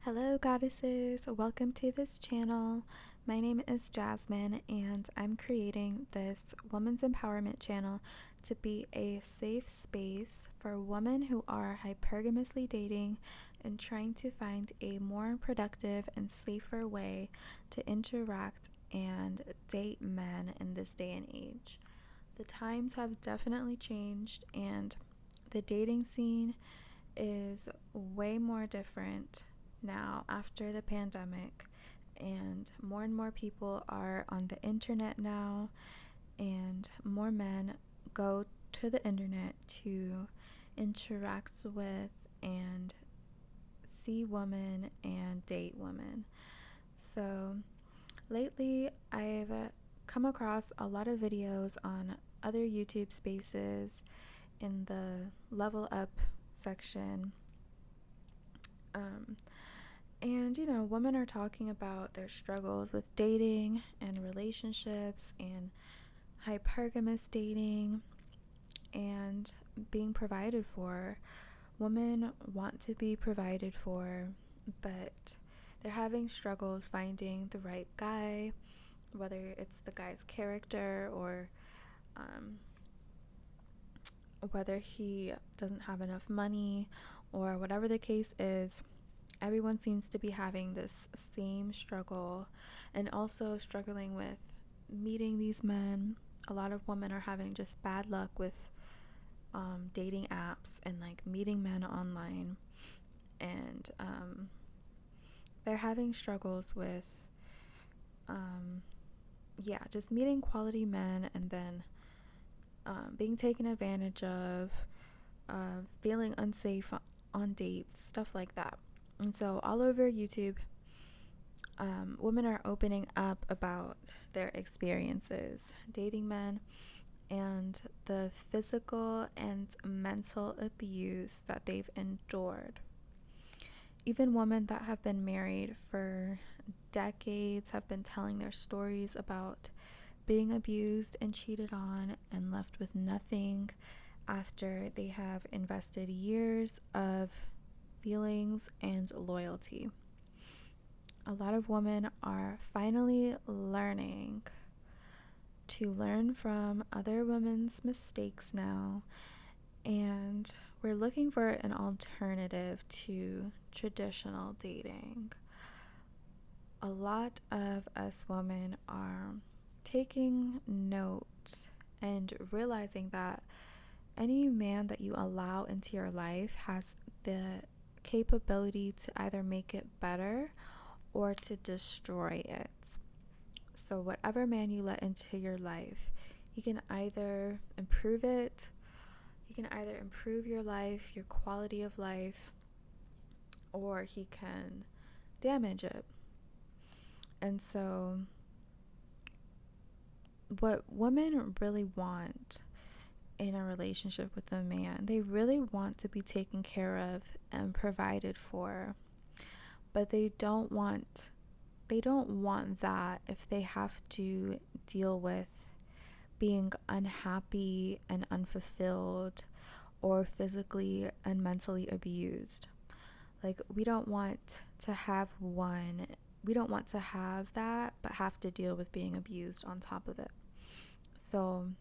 Hello, goddesses. Welcome to this channel. My name is Jasmine, and I'm creating this women's empowerment channel to be a safe space for women who are hypergamously dating and trying to find a more productive and safer way to interact and date men in this day and age. The times have definitely changed, and the dating scene is way more different now after the pandemic, and more people are on the internet now, and more men go to the internet to interact with and see women and date women. So lately I've come across a lot of videos on other YouTube spaces in the level up section. And women are talking about their struggles with dating and relationships and hypergamous dating and being provided for. Women want to be provided for, but they're having struggles finding the right guy, whether it's the guy's character or whether he doesn't have enough money or whatever the case is. Everyone seems to be having this same struggle and also struggling with meeting these men. A lot of women are having just bad luck with dating apps and meeting men online, and they're having struggles with just meeting quality men and then being taken advantage of, feeling unsafe on dates, stuff like that. And so all over YouTube, women are opening up about their experiences dating men and the physical and mental abuse that they've endured. Even women that have been married for decades have been telling their stories about being abused and cheated on and left with nothing after they have invested years of feelings and loyalty. A lot of women are finally learning to learn from other women's mistakes now, and we're looking for an alternative to traditional dating. A lot of us women are taking note and realizing that any man that you allow into your life has the capability to either make it better or to destroy it. So whatever man you let into your life, he can either improve it, he can either improve your life, your quality of life, or he can damage it. And so what women really want in a relationship with a man, they really want to be taken care of and provided for, but they don't want that if they have to deal with being unhappy and unfulfilled or physically and mentally abused. We don't want to have that but have to deal with being abused on top of it. So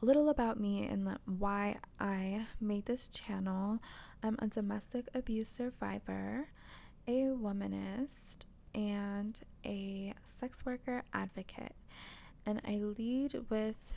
a little about me and why I made this channel. I'm a domestic abuse survivor, a womanist, and a sex worker advocate. And I lead with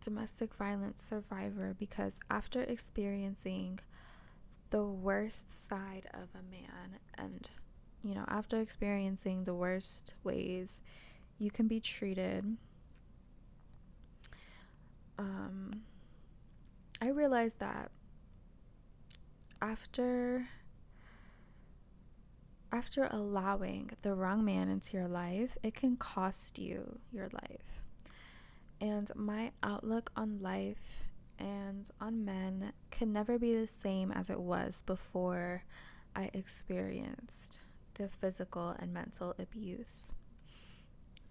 domestic violence survivor because after experiencing the worst side of a man and after experiencing the worst ways you can be treated, I realized that after allowing the wrong man into your life, it can cost you your life. And my outlook on life and on men can never be the same as it was before I experienced the physical and mental abuse.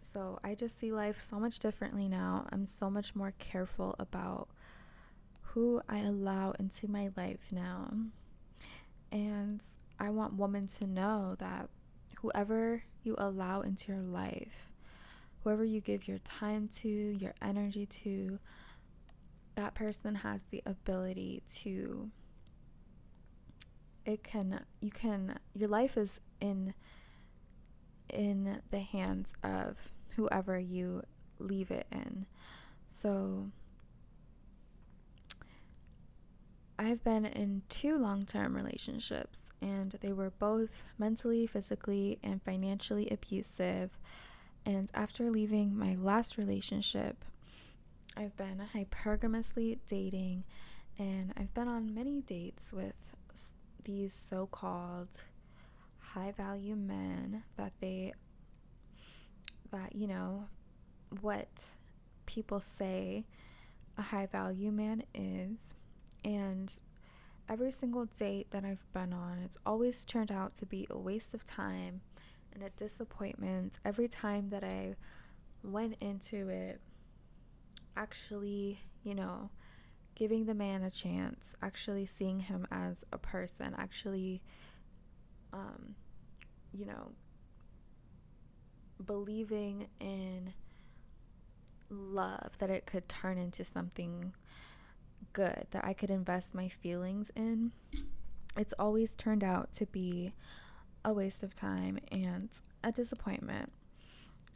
So I just see life so much differently now. I'm so much more careful about who I allow into my life now. And I want women to know that whoever you allow into your life, whoever you give your time to, your energy to, that person has the ability to, your life is in the hands of whoever you leave it in. So I've been in 2 long-term relationships, and they were both mentally, physically, and financially abusive. And after leaving my last relationship, I've been hypergamously dating, and I've been on many dates with these so-called high-value men that what people say a high-value man is. And every single date that I've been on, it's always turned out to be a waste of time and a disappointment. Every time that I went into it actually, giving the man a chance, actually seeing him as a person, actually, believing in love, that it could turn into something good, that I could invest my feelings in, it's always turned out to be a waste of time and a disappointment.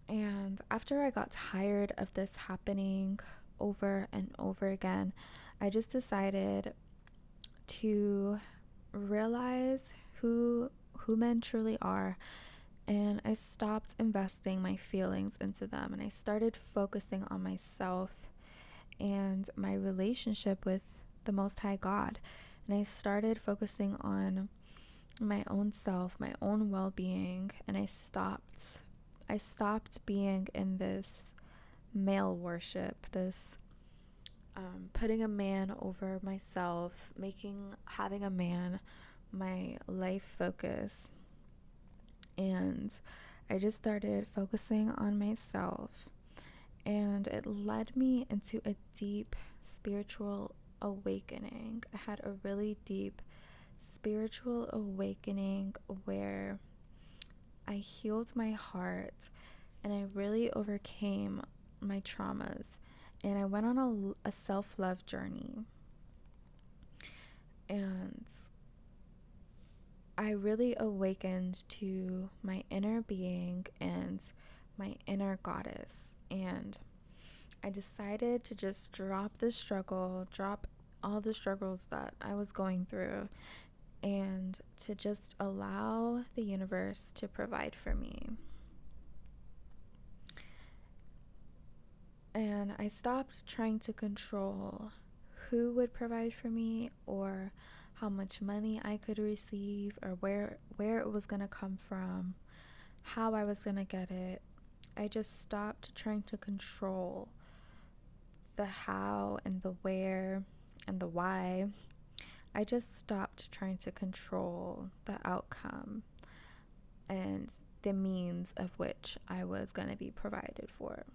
And after I got tired of this happening over and over again, I just decided to realize who men truly are, and I stopped investing my feelings into them, and I started focusing on myself and my relationship with the Most High God. And I started focusing on my own self, my own well-being, and I stopped being in this male worship, this putting a man over myself, having a man my life focus. And I just started focusing on myself, and it led me into a deep spiritual awakening. I had a really deep spiritual awakening where I healed my heart and I really overcame my traumas, and I went on a self-love journey, and I really awakened to my inner being and my inner goddess. And I decided to just drop all the struggles that I was going through, and to just allow the universe to provide for me. And I stopped trying to control who would provide for me, or how much money I could receive, or where it was going to come from, how I was going to get it. I just stopped trying to control the how and the where and the why. I just stopped trying to control the outcome and the means of which I was going to be provided for.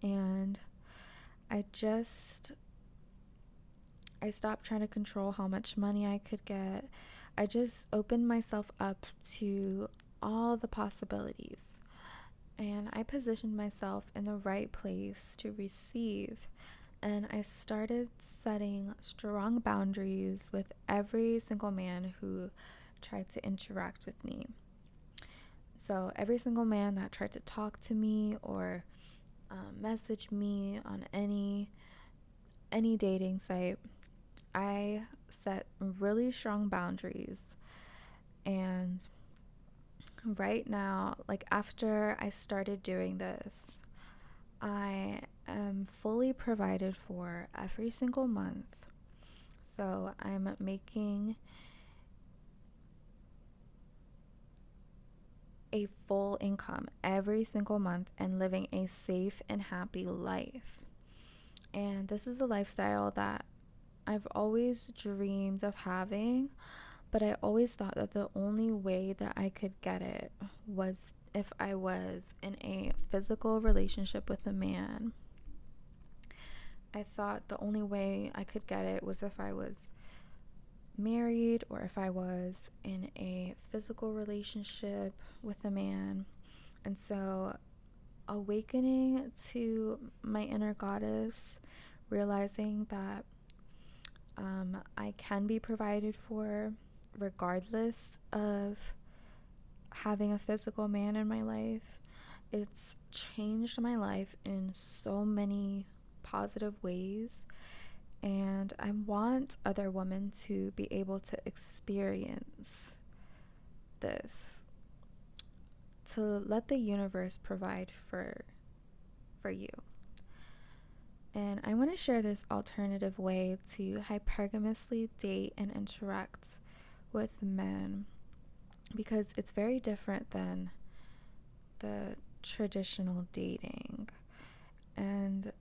And I stopped trying to control how much money I could get. I just opened myself up to all the possibilities. And I positioned myself in the right place to receive. And I started setting strong boundaries with every single man who tried to interact with me. So every single man that tried to talk to me or message me on any dating site, I set really strong boundaries. And right now, after I started doing this, I am fully provided for every single month. So I'm making a full income every single month and living a safe and happy life. And this is a lifestyle that I've always dreamed of having, but I always thought that the only way that I could get it was if I was in a physical relationship with a man. I thought the only way I could get it was if I was married or if I was in a physical relationship with a man. And so, awakening to my inner goddess, realizing that I can be provided for regardless of having a physical man in my life. It's changed my life in so many positive ways, and I want other women to be able to experience this, to let the universe provide for you. And I want to share this alternative way to hypergamously date and interact with men, because it's very different than the traditional dating. And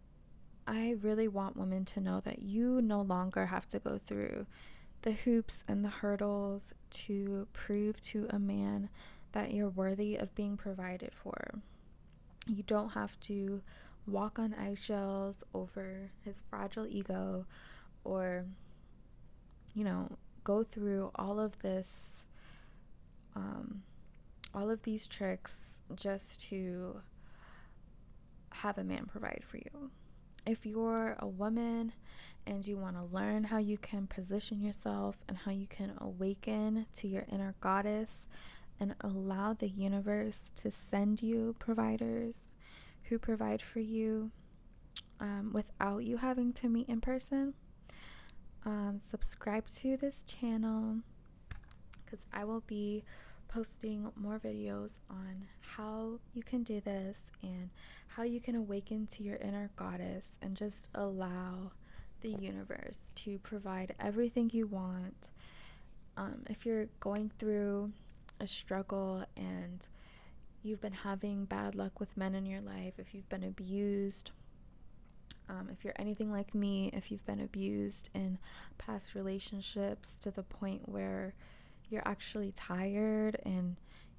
I really want women to know that you no longer have to go through the hoops and the hurdles to prove to a man that you're worthy of being provided for. You don't have to walk on eggshells over his fragile ego, or, go through all of this, all of these tricks just to have a man provide for you. If you're a woman and you want to learn how you can position yourself and how you can awaken to your inner goddess and allow the universe to send you providers who provide for you without you having to meet in person, subscribe to this channel, because I will be posting more videos on how you can do this and how you can awaken to your inner goddess and just allow the universe to provide everything you want. If you're going through a struggle and you've been having bad luck with men in your life, if you've been abused, if you're anything like me, if you've been abused in past relationships to the point where you're actually tired and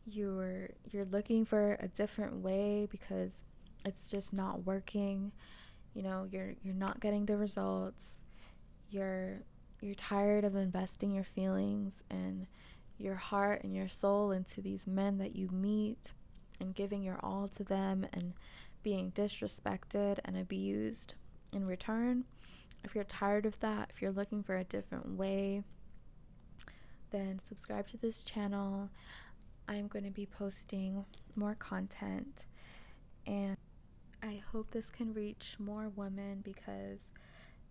you're looking for a different way because it's just not working, you're not getting the results, you're tired of investing your feelings and your heart and your soul into these men that you meet and giving your all to them and being disrespected and abused in return. If you're tired of that, if you're looking for a different way, then subscribe to this channel. I'm going to be posting more content, and I hope this can reach more women, because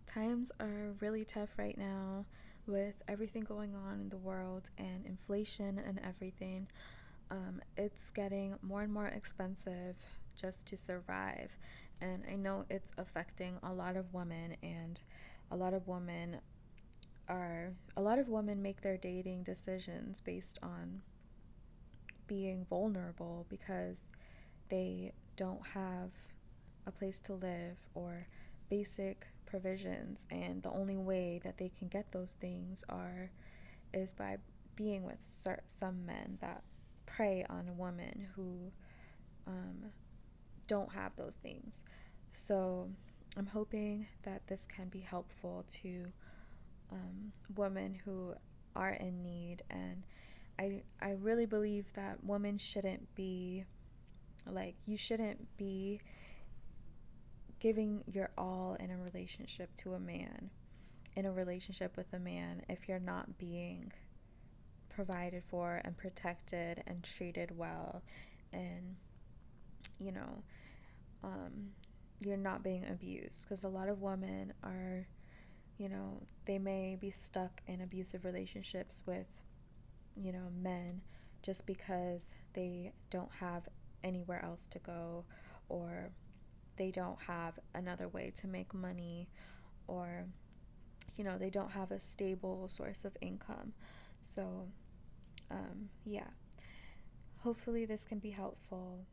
times are really tough right now with everything going on in the world and inflation and everything. It's getting more and more expensive just to survive, and I know it's affecting a lot of women, and a lot of women make their dating decisions based on being vulnerable because they don't have a place to live or basic provisions, and the only way that they can get those things is by being with some men that prey on women who don't have those things. So I'm hoping that this can be helpful to women who are in need, and I really believe that women shouldn't be you shouldn't be giving your all in a relationship with a man if you're not being provided for and protected and treated well, and you're not being abused, because a lot of women are, they may be stuck in abusive relationships with men just because they don't have anywhere else to go, or they don't have another way to make money, or they don't have a stable source of income. So hopefully this can be helpful.